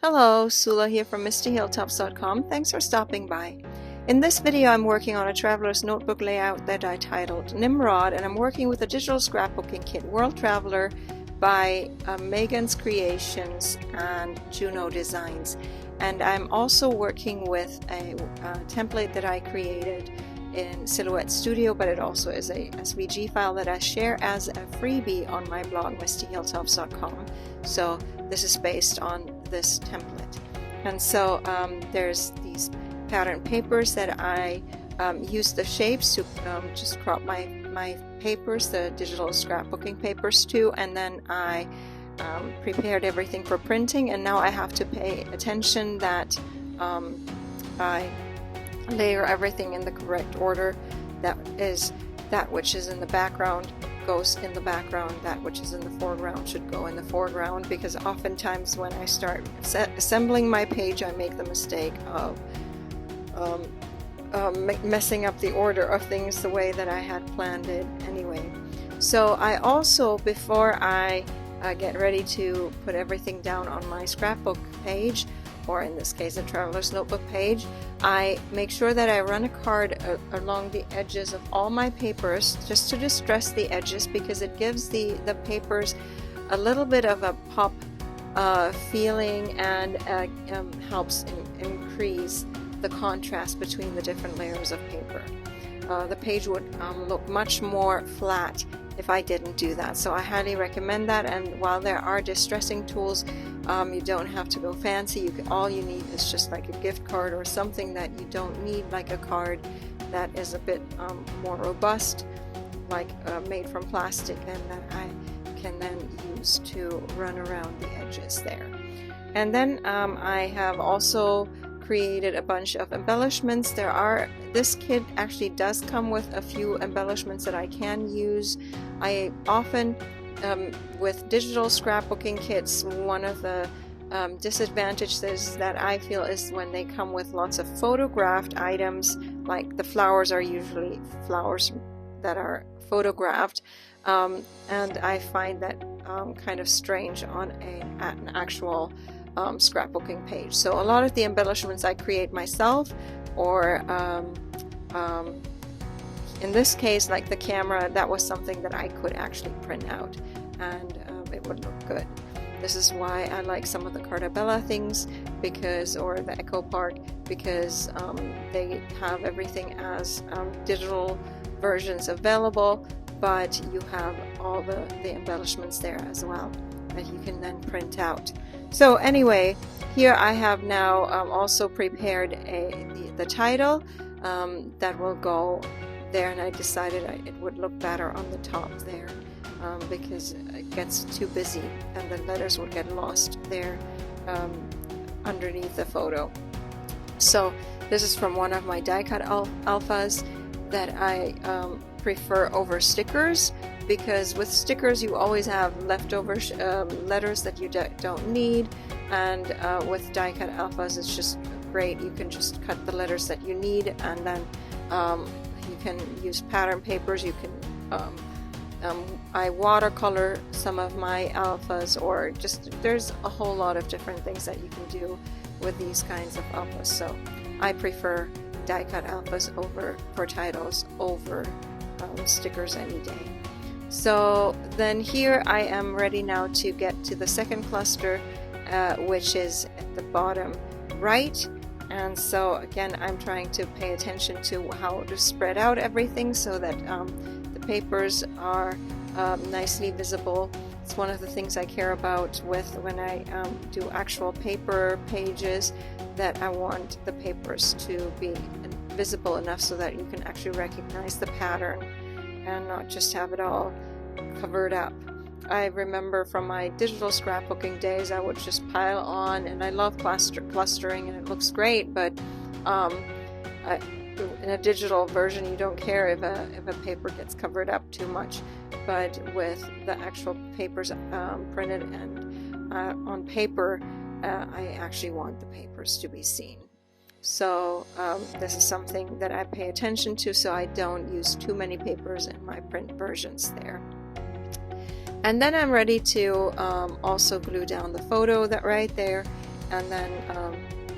Hello, Sula here from MistyHilltops.com. Thanks for stopping by. In this video I'm working on a traveler's notebook layout that I titled Nimrod, and I'm working with a digital scrapbooking kit, World Traveler by Meagan's Creations and Juno Designs. And I'm also working with a template that I created in Silhouette Studio, but it also is a SVG file that I share as a freebie on my blog, MistyHilltops.com. So this is based on this template. And so there's these pattern papers that I use the shapes to just crop my papers, the digital scrapbooking papers too, and then I prepared everything for printing, and now I have to pay attention that I layer everything in the correct order. That is, that which is in the background goes in the background, that which is in the foreground should go in the foreground, because oftentimes when I start assembling my page I make the mistake of messing up the order of things the way that I had planned it anyway. So I also, before I get ready to put everything down on my scrapbook page, or in this case a traveler's notebook page, I make sure that I run a card along the edges of all my papers, just to distress the edges, because it gives the papers a little bit of a pop feeling, and helps increase the contrast between the different layers of paper. The page would look much more flat if I didn't do that. So I highly recommend that. And while there are distressing tools, you don't have to go fancy. All you need is just like a gift card or something that you don't need, like a card that is a bit more robust, like made from plastic, and that I can then use to run around the edges there. And then I have also created a bunch of embellishments. This kit actually does come with a few embellishments that I can use. I often, with digital scrapbooking kits, one of the disadvantages that I feel is when they come with lots of photographed items, like the flowers are usually flowers that are photographed, and I find that kind of strange on an actual scrapbooking page. So a lot of the embellishments I create myself, or in this case, like the camera, that was something that I could actually print out, and it would look good. This is why I like some of the Cartabella things, or the Echo Park, because they have everything as digital versions available, but you have all the embellishments there as well that you can then print out. So anyway, here I have now also prepared the title that will go there, and I decided it would look better on the top there, because it gets too busy and the letters would get lost there underneath the photo. So this is from one of my die cut alphas that I prefer over stickers, because with stickers you always have leftover letters that you don't need, and with die cut alphas it's just great. You can just cut the letters that you need, and then you can use pattern papers. You can I watercolor some of my alphas, or just there's a whole lot of different things that you can do with these kinds of alphas. So I prefer die cut alphas for titles over stickers any day. So then here I am ready now to get to the second cluster, which is at the bottom right. And so again, I'm trying to pay attention to how to spread out everything so that the papers are nicely visible. It's one of the things I care about when I do actual paper pages, that I want the papers to be visible enough so that you can actually recognize the pattern and not just have it all covered up. I remember from my digital scrapbooking days, I would just pile on, and I love clustering and it looks great, but in a digital version you don't care if a paper gets covered up too much, but with the actual papers printed and on paper, I actually want the papers to be seen. So this is something that I pay attention to, so I don't use too many papers in my print versions there. And then I'm ready to also glue down the photo right there, and then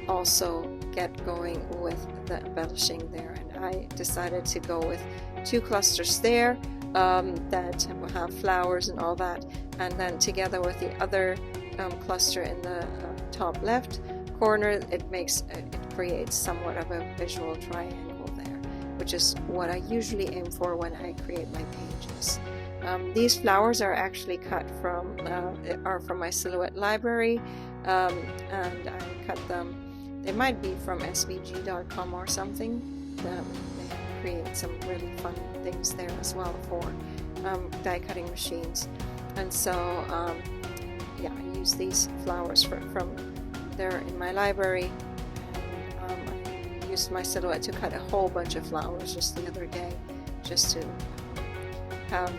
also get going with the embellishing there. And I decided to go with 2 clusters there that will have flowers and all that, and then together with the other cluster in the top left corner, it creates somewhat of a visual triangle there, which is what I usually aim for when I create my pages. These flowers are actually cut from my silhouette library, and I cut them. They might be from svg.com or something. They create some really fun things there as well for die cutting machines. And so yeah, I use these flowers from there in my library. And I used my silhouette to cut a whole bunch of flowers just the other day, just to have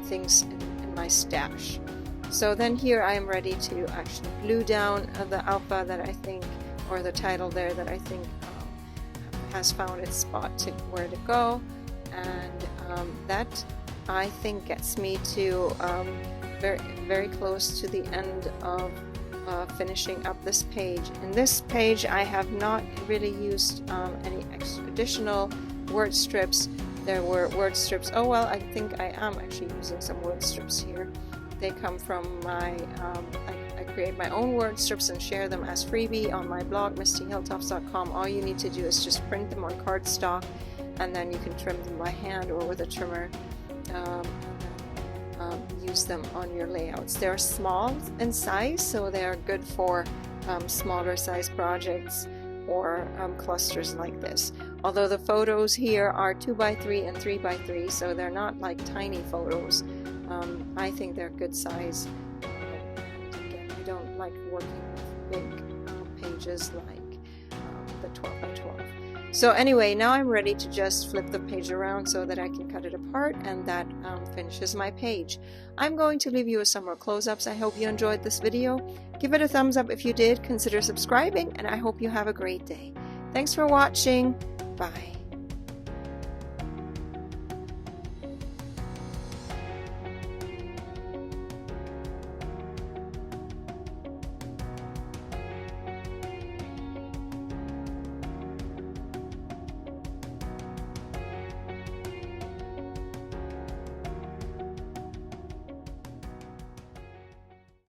things in my stash. So then here I am ready to actually glue down the alpha that I think, or the title there that I think has found its spot to where to go, and that I think gets me to very close to the end of finishing up this page. In this page I have not really used any additional word strips. There were word strips. Oh well, I think I am actually using some word strips here. They come from my I create my own word strips and share them as freebie on my blog, mistyhilltops.com. All you need to do is just print them on cardstock, and then you can trim them by hand or with a trimmer, use them on your layouts. They're small in size, so they're good for smaller size projects or clusters like this. Although the photos here are 2x3 and 3x3, so they're not like tiny photos. I think they're good size. Again, I don't like working with big pages like the 12x12. So anyway, now I'm ready to just flip the page around so that I can cut it apart, and that finishes my page. I'm going to leave you with some more close-ups. I hope you enjoyed this video. Give it a thumbs up if you did. Consider subscribing, and I hope you have a great day. Thanks for watching. Bye.